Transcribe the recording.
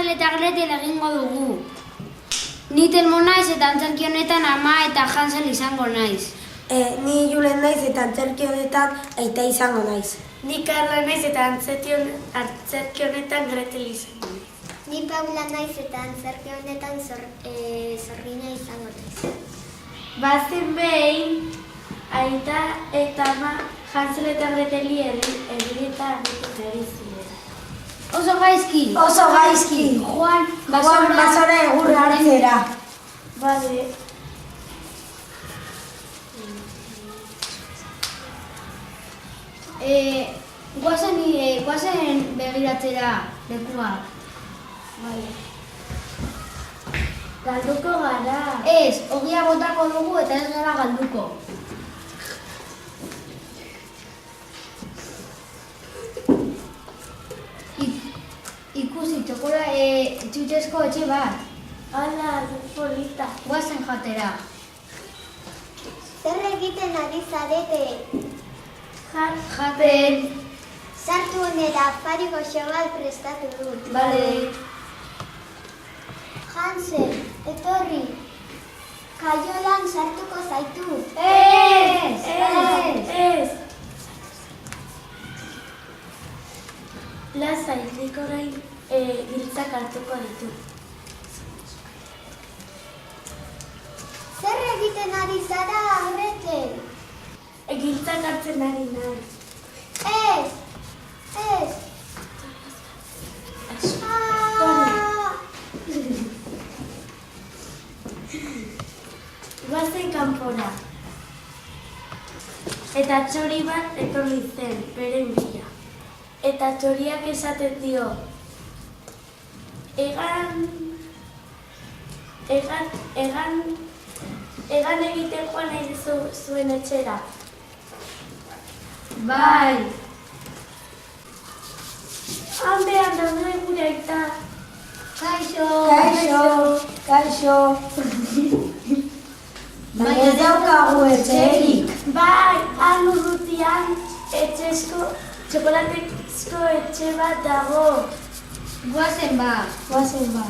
Hansel eta Gretel egingo dugu. Ni Telmo naiz eta antzerki honetan ama eta Hansel izango naiz. Ni Julen naiz eta antzerki honetan aita izango naiz. Ni Karla naiz eta antzerki honetan Gretel izango naiz. Ni Paula naiz eta antzerki honetan Zorgina izango naiz. Bazen behin, aita eta ama Hansel eta Greteli egin ziren. Oso gaizki. Oso gaizki. Juan basora egurra hartzera. Bale. Guazen begiratzera lekua. Bale. Galduko gara. Ez, ogia botako dugu eta ez gara galduko. Ikusi, txokola txutxesko etxe bat. Hala, polita. Guazen jatera. Zer egiten ari zarete? Jaten. Sartu honera afari goxo bat prestatu dut. Bale. Hansel, etorri. Kaiolan sartuko zaitu. Ez! Lasai, nik orain giltzak hartuko ditu. Zer egiten ari zara, Gretel? Giltzak hartzen ari naiz. Ez! Guazen kanpora. Eta txori bat etorri zen, beren bila. Eta txoriak esaten dio, egan egiten joan nahi zuen etxera. Bai. Han behar daude gure aita. Kaixo. Baina ez daukagu etxerik. Bai, han urrutian txokolatezko etxe bat dago. Guazen ba. Guazen ba.